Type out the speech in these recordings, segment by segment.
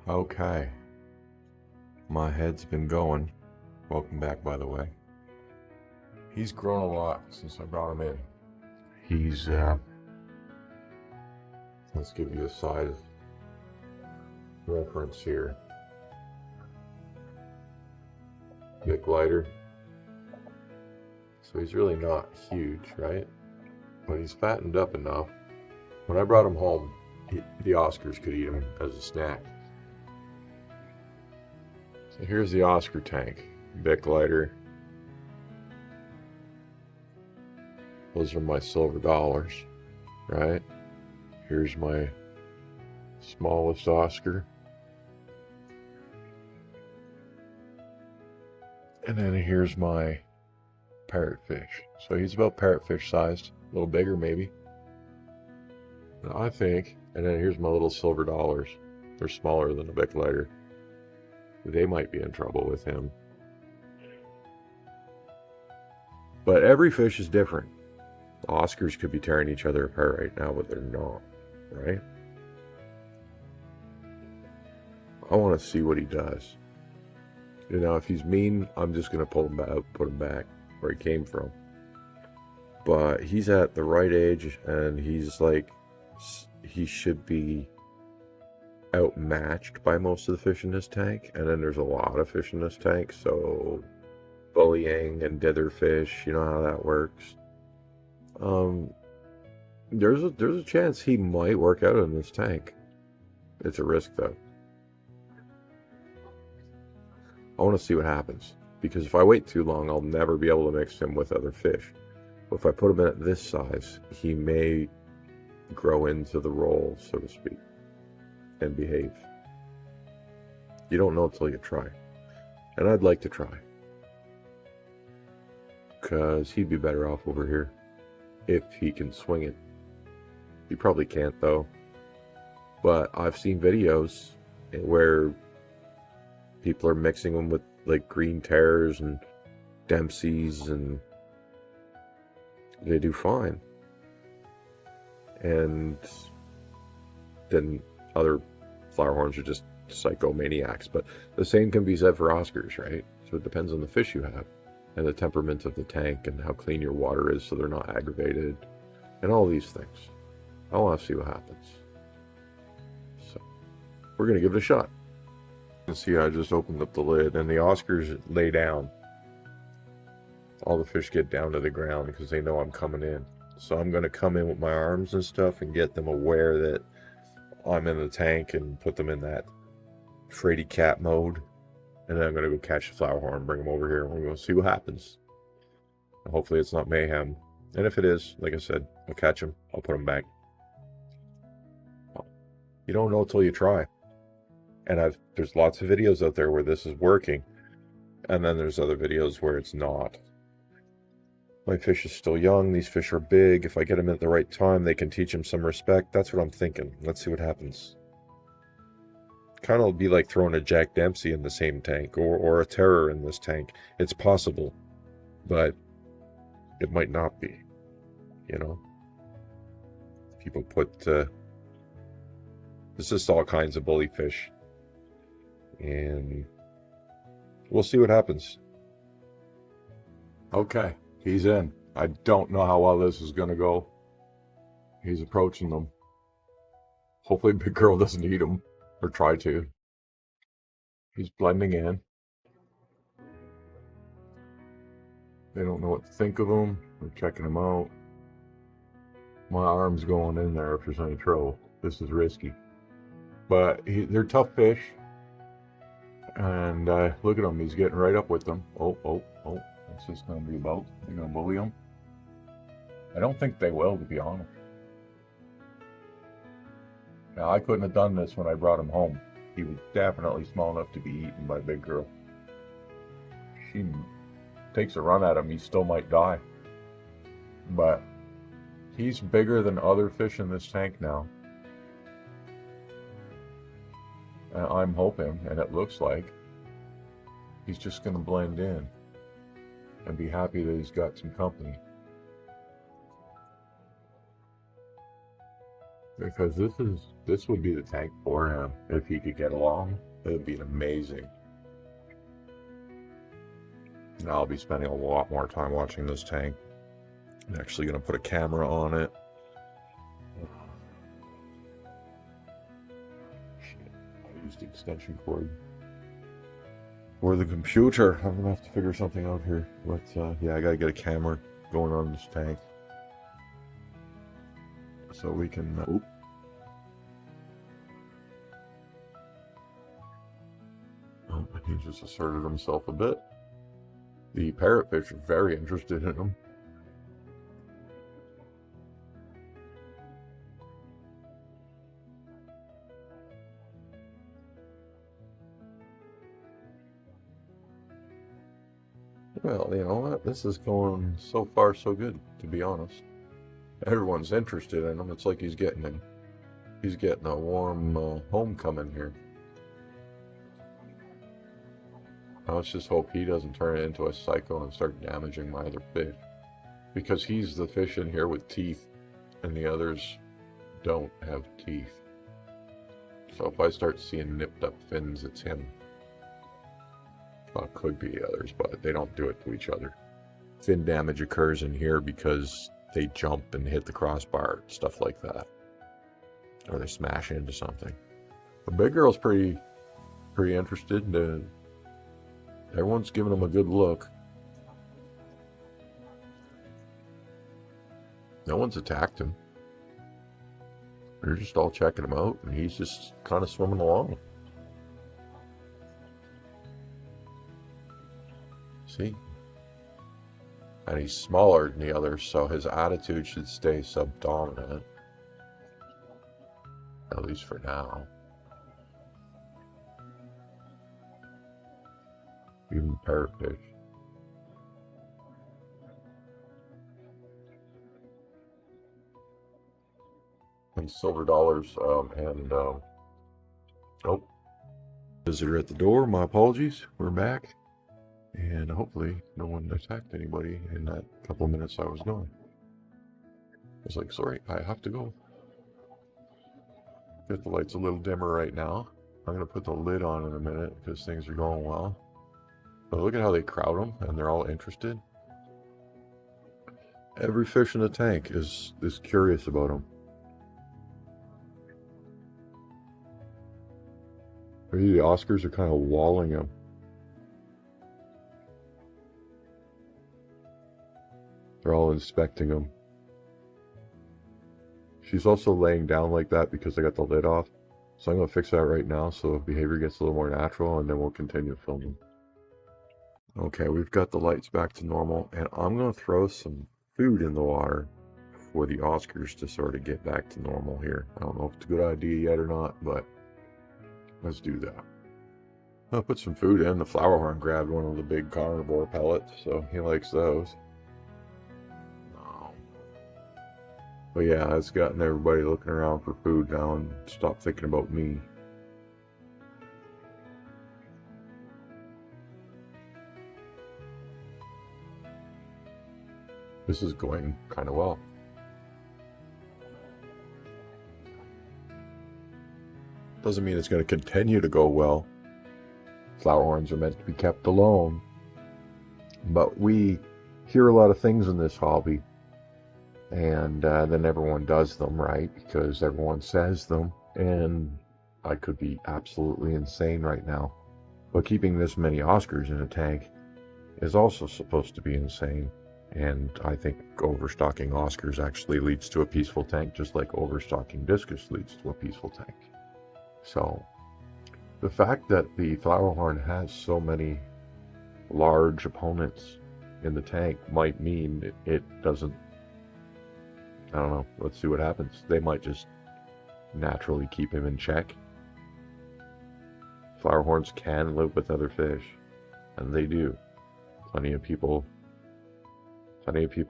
Okay, my head's been going. Welcome back, by the way. He's grown a lot since I brought him in. He's, let's give you a size reference here. Bit lighter. So he's really not huge, right? But he's fattened up enough. When I brought him home, the Oscars could eat him as a snack. So here's the Oscar tank. Bit lighter. Those are my silver dollars, right? Here's my smallest Oscar. And then here's my parrotfish. So he's about parrotfish sized, a little bigger maybe. I think. And then here's my little silver dollars. They're smaller than a bit lighter. They might be in trouble with him. But every fish is different. Oscars could be tearing each other apart right now, but they're not, right? I want to see what he does. You know, if he's mean, I'm just going to pull him back, put him back where he came from. But he's at the right age, and he's like, he should be outmatched by most of the fish in this tank. And then there's a lot of fish in this tank, so bullying and dither fish, you know how that works. There's a chance he might work out in this tank. It's a risk though. I want to see what happens, because if I wait too long, I'll never be able to mix him with other fish. But if I put him in at this size, he may grow into the role, so to speak, and behave. You don't know until you try. And I'd like to try, because he'd be better off over here if he can swing it. He probably can't though. But I've seen videos where people are mixing them with like green terrors and Dempsey's, and they do fine. And then other FlowerHorns are just psychomaniacs. But the same can be said for Oscars, right? So it depends on the fish you have, and the temperament of the tank, and how clean your water is so they're not aggravated, and all these things. I want to see what happens. So we're going to give it a shot. You can see I just opened up the lid, and the Oscars lay down. All the fish get down to the ground because they know I'm coming in. So I'm going to come in with my arms and stuff and get them aware that I'm in the tank, and put them in that fraidy cat mode. And then I'm going to go catch the FlowerHorn, bring them over here, and we're going to see what happens. And hopefully it's not mayhem. And if it is, like I said, I'll catch them. I'll put them back. You don't know until you try. And there's lots of videos out there where this is working. And then there's other videos where it's not. My fish is still young. These fish are big. If I get them at the right time, they can teach them some respect. That's what I'm thinking. Let's see what happens. Kind of be like throwing a Jack Dempsey in the same tank, or a terror in this tank. It's possible, but it might not be, you know. People put there's just all kinds of bully fish, and we'll see what happens. Okay, he's in. I don't know how well this is gonna go. He's approaching them. Hopefully Big Girl doesn't eat him, or try to. He's blending in. They don't know what to think of him. We're checking him out. My arm's going in there if there's any trouble. This is risky. But they're tough fish. And look at him. He's getting right up with them. Oh. What's this going to be about? They're going to bully him? I don't think they will, to be honest. Now, I couldn't have done this when I brought him home. He was definitely small enough to be eaten by Big Girl. She takes a run at him, he still might die. But he's bigger than other fish in this tank now. And I'm hoping, and it looks like, he's just going to blend in and be happy that he's got some company. Because this would be the tank for him if he could get along. It would be amazing. Now I'll be spending a lot more time watching this tank. I'm actually going to put a camera on it. Shit, I used the extension cord for the computer. I'm going to have to figure something out here. But yeah, I got to get a camera going on this tank. So we can... Oh, he just asserted himself a bit. The parrotfish are very interested in him. Well, you know what? This is going so far so good, to be honest. Everyone's interested in him. It's like he's getting a warm homecoming here. Now let's just hope he doesn't turn it into a psycho and start damaging my other fish. Because he's the fish in here with teeth, and the others don't have teeth. So if I start seeing nipped up fins, it's him. Well, it could be the others, but they don't do it to each other. Fin damage occurs in here because they jump and hit the crossbar, stuff like that. Or they smash into something. The big girl's pretty interested. Everyone's giving him a good look. No one's attacked him. They're just all checking him out, and he's just kind of swimming along. See? And he's smaller than the others, so his attitude should stay subdominant. At least for now. Even the parrotfish. And silver dollars, oh, visitor at the door, my apologies, we're back. And hopefully no one attacked anybody in that couple of minutes I was gone. I was like, sorry, I have to go. Get the lights a little dimmer right now. I'm going to put the lid on in a minute because things are going well. But look at how they crowd them and they're all interested. Every fish in the tank is curious about them. Maybe the Oscars are kind of walling them. They're all inspecting them. She's also laying down like that because I got the lid off. So I'm going to fix that right now so behavior gets a little more natural, and then we'll continue filming. Okay, we've got the lights back to normal, and I'm going to throw some food in the water for the Oscars to sort of get back to normal here. I don't know if it's a good idea yet or not, but let's do that. I'll put some food in. The FlowerHorn grabbed one of the big carnivore pellets, so he likes those. But yeah, it's gotten everybody looking around for food now and stop thinking about me. This is going kind of well. Doesn't mean it's going to continue to go well. FlowerHorns are meant to be kept alone. But we hear a lot of things in this hobby. And then everyone does them, right? Because everyone says them. And I could be absolutely insane right now. But keeping this many Oscars in a tank is also supposed to be insane. And I think overstocking Oscars actually leads to a peaceful tank, just like overstocking discus leads to a peaceful tank. So, the fact that the FlowerHorn has so many large opponents in the tank might mean it doesn't. I don't know. Let's see what happens. They might just naturally keep him in check. FlowerHorns can live with other fish, and they do. Plenty of people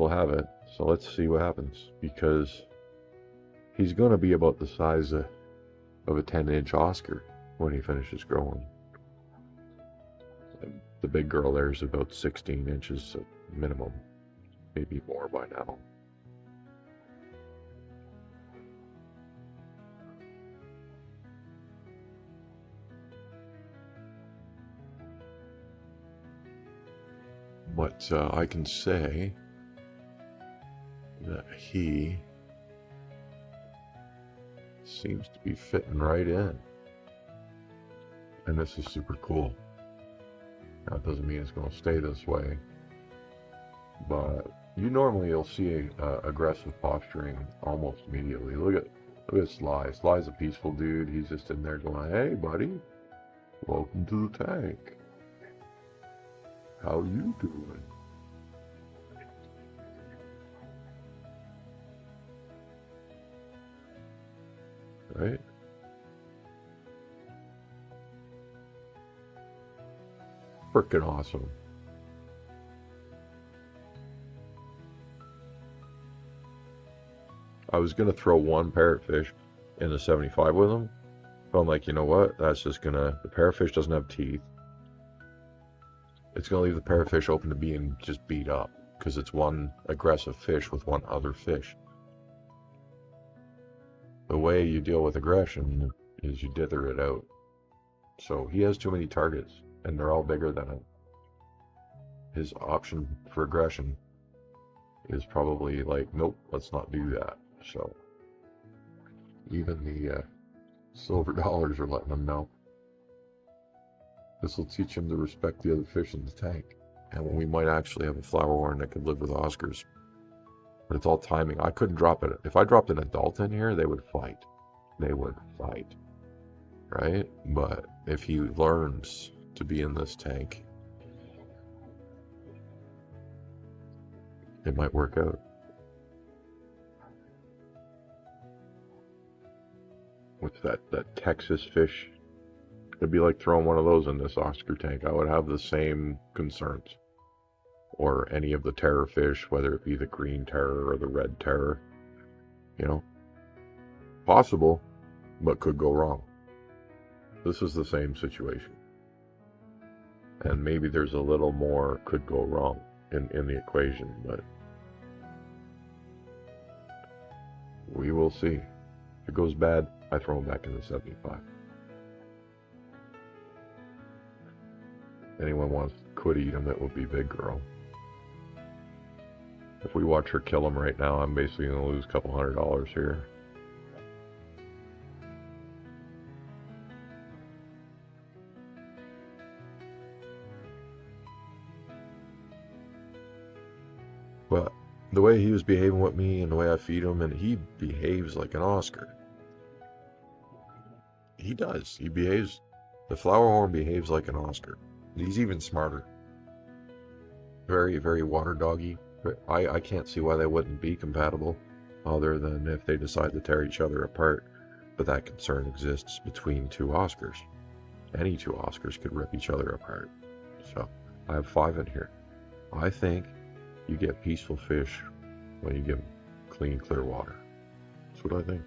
have it. So let's see what happens, because he's going to be about the size of a 10-inch Oscar when he finishes growing. And the big girl there is about 16 inches at minimum, maybe more by now. But I can say that he seems to be fitting right in. And this is super cool. Now, it doesn't mean it's going to stay this way, but you'll see aggressive posturing almost immediately. Look at Sly. Sly's a peaceful dude. He's just in there going, "Hey, buddy, welcome to the tank. How you doing?" Right? Freaking awesome. I was going to throw one parrotfish in the 75 with him, but I'm like, you know what? That's just going to... The parrotfish doesn't have teeth. It's going to leave the parrotfish open to being just beat up, because it's one aggressive fish with one other fish. The way you deal with aggression is you dither it out. So he has too many targets, and they're all bigger than him. His option for aggression is probably like, nope, let's not do that. So even the silver dollars are letting him know. This will teach him to respect the other fish in the tank. And we might actually have a FlowerHorn that could live with Oscars. But it's all timing. I couldn't drop it. If I dropped an adult in here, they would fight. They would fight. Right? But if he learns to be in this tank, it might work out. What's that Texas fish? It'd be like throwing one of those in this Oscar tank. I would have the same concerns. Or any of the terror fish, whether it be the green terror or the red terror. You know? Possible, but could go wrong. This is the same situation. And maybe there's a little more could go wrong in the equation, but we will see. If it goes bad, I throw him back in the 75. Anyone could eat him, it would be Big Girl. If we watch her kill him right now, I'm basically going to lose a couple $100 here. But the way he was behaving with me and the way I feed him, and he behaves like an Oscar. He does. He behaves. The FlowerHorn behaves like an Oscar. He's even smarter. Very, very water doggy. I can't see why they wouldn't be compatible, other than if they decide to tear each other apart. But that concern exists between two Oscars. Any two Oscars could rip each other apart. So I have 5 in here. I think you get peaceful fish when you give them clean, clear water. That's what I think.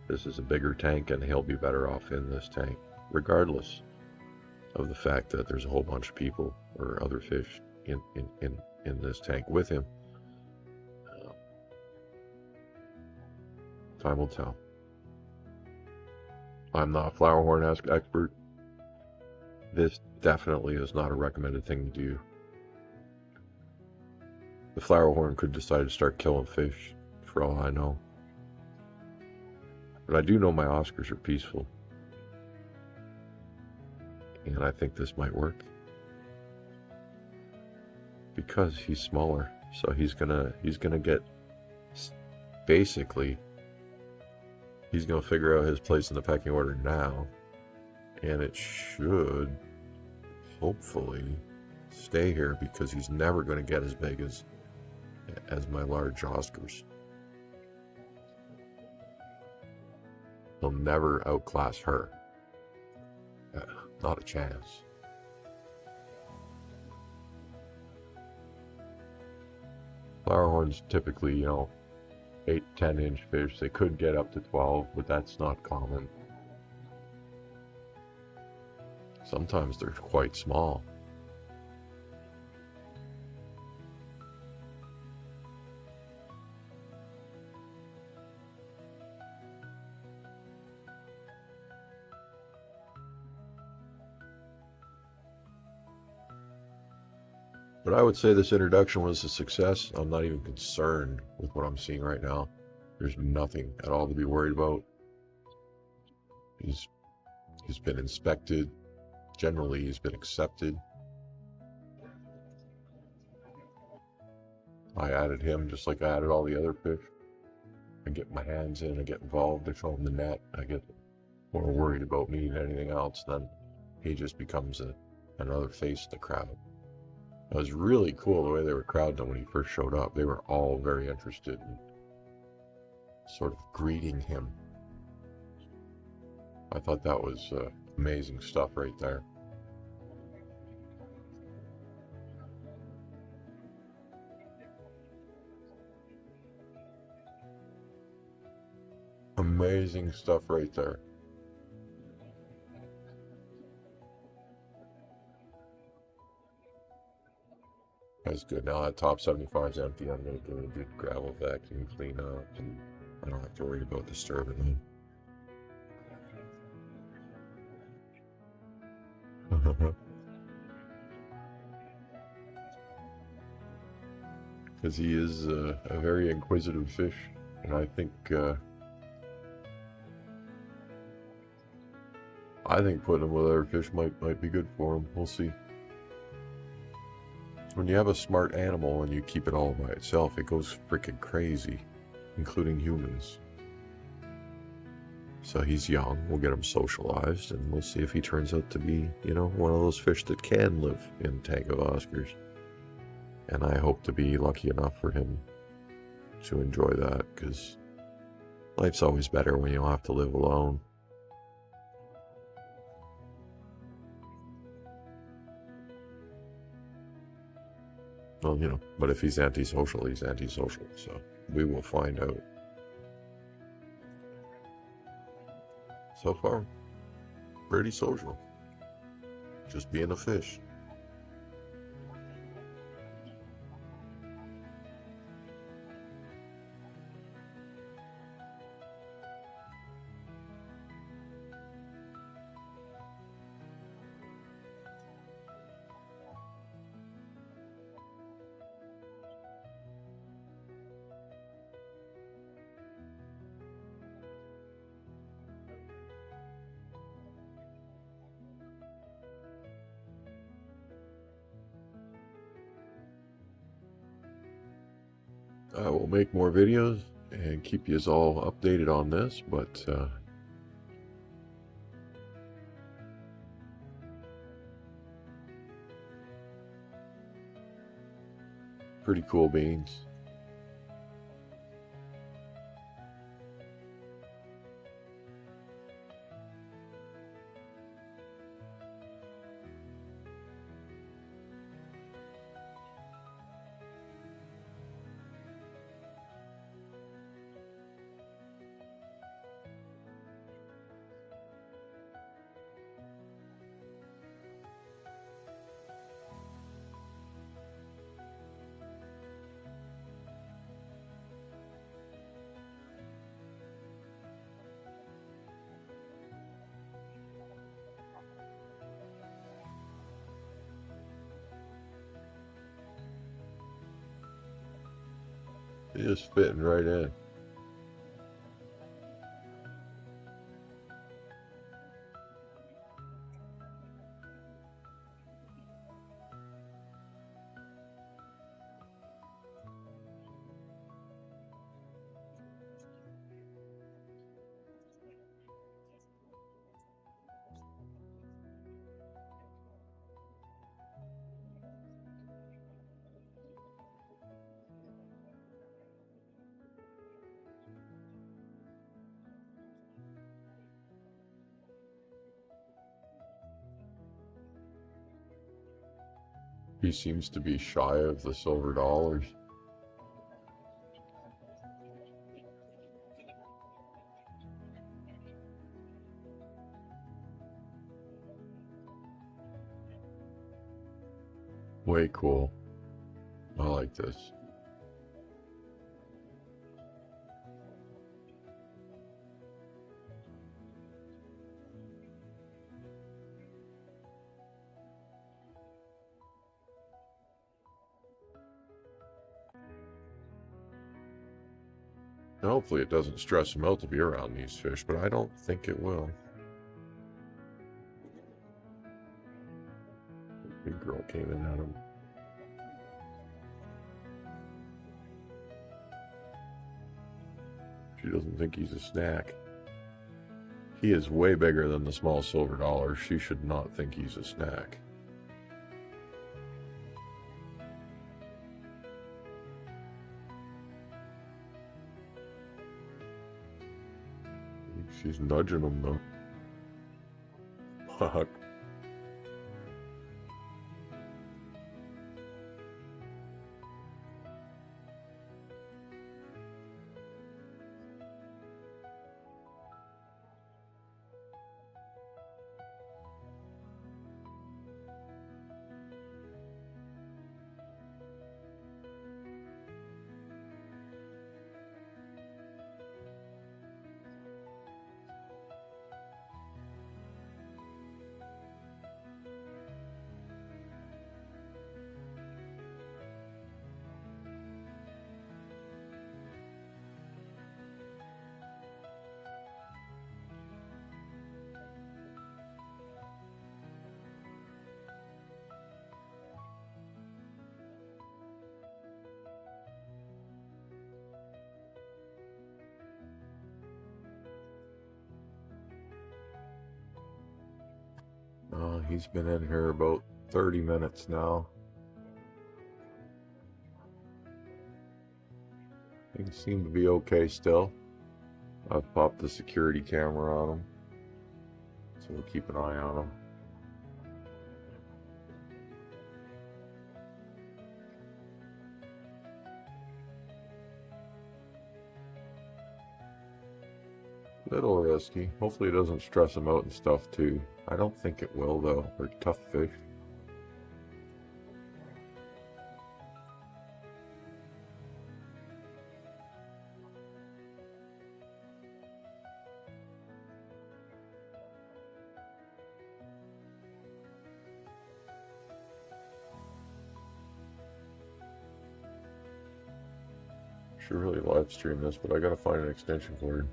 This is a bigger tank, and he'll be better off in this tank, regardless of the fact that there's a whole bunch of people or other fish in this tank with him. Time will tell. I'm not a FlowerHorn expert. This definitely is not a recommended thing to do. The FlowerHorn could decide to start killing fish, for all I know. But I do know my Oscars are peaceful. And I think this might work. Because he's smaller. So he's gonna get, basically, he's gonna figure out his place in the pecking order now. And it should, hopefully, stay here, because he's never gonna get as big as my large Oscars. He'll never outclass her. Not a chance. FlowerHorns typically, 8, 10-inch fish. They could get up to 12, but that's not common. Sometimes they're quite small. But I would say this introduction was a success. I'm not even concerned with what I'm seeing right now. There's nothing at all to be worried about. He's been inspected. Generally, he's been accepted. I added him just like I added all the other fish. I get my hands in, I get involved, I show him the net, I get more worried about me than anything else. Then he just becomes another face of the crowd. It was really cool the way they were crowding him when he first showed up. They were all very interested in sort of greeting him. I thought that was amazing stuff right there. Amazing stuff right there. That's good. Now that top 75 is empty, I'm going to do a good gravel vacuum clean up, and I don't have to worry about disturbing them. Because he is a very inquisitive fish, and I think putting him with other fish might be good for him. We'll see. When you have a smart animal and you keep it all by itself, it goes freaking crazy, including humans. So he's young, we'll get him socialized, and we'll see if he turns out to be, you know, one of those fish that can live in a tank of Oscars. And I hope to be lucky enough for him to enjoy that, because life's always better when you don't have to live alone. Well, you know, but if he's antisocial, he's antisocial, so we will find out. So far, pretty social. Just being a fish. I will make more videos and keep you all updated on this, but pretty cool beans. Just fitting right in. He seems to be shy of the silver dollars. Way cool. I like this. Hopefully it doesn't stress him out to be around these fish, but I don't think it will. Big girl came in at him. She doesn't think he's a snack. He is way bigger than the small silver dollar. She should not think he's a snack. She's nudging him though. Fuck. He's been in here about 30 minutes now. Things seem to be okay still. I've popped the security camera on him, so we'll keep an eye on him. Little risky. Hopefully it doesn't stress him out and stuff too. I don't think it will though. They're tough fish. Should really live stream this, but I gotta find an extension cord.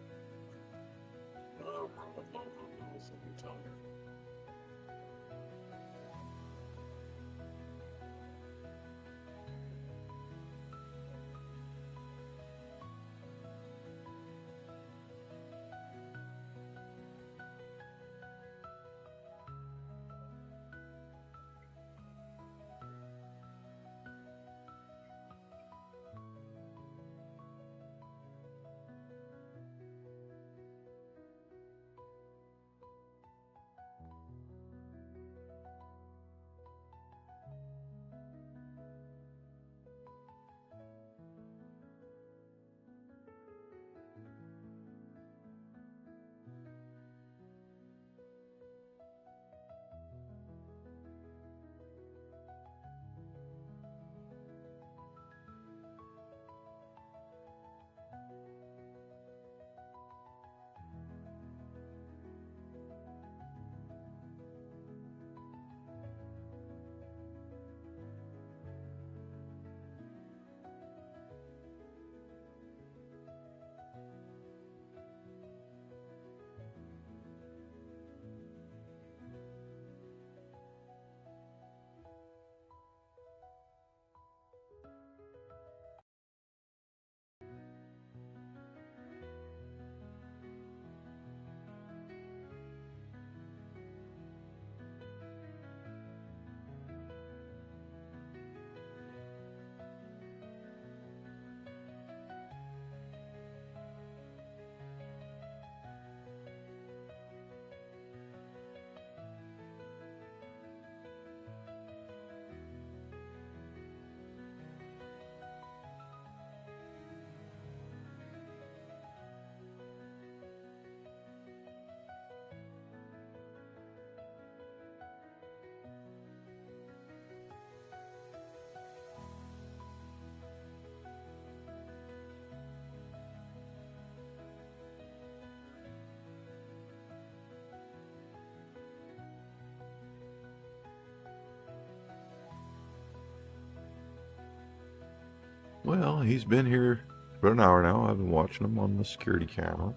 Well, he's been here about an hour now. I've been watching him on the security camera.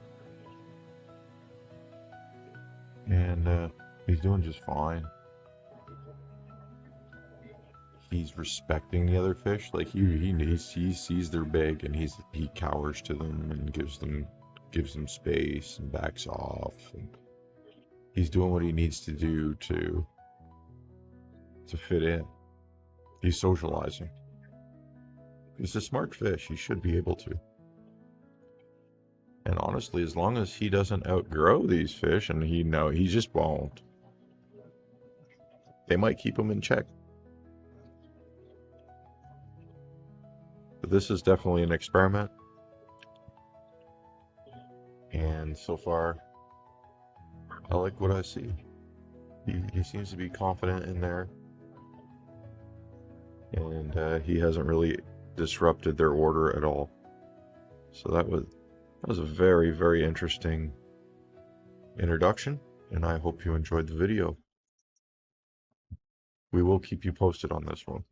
And he's doing just fine. He's respecting the other fish. Like he sees they're big, and he cowers to them and gives them space and backs off. And he's doing what he needs to do to fit in. He's socializing. He's a smart fish. He should be able to. And honestly, as long as he doesn't outgrow these fish, and he just won't, they might keep him in check. But this is definitely an experiment. And so far, I like what I see. He seems to be confident in there. And he hasn't really disrupted their order at all. So that was a very, very interesting introduction, and I hope you enjoyed the video. We will keep you posted on this one.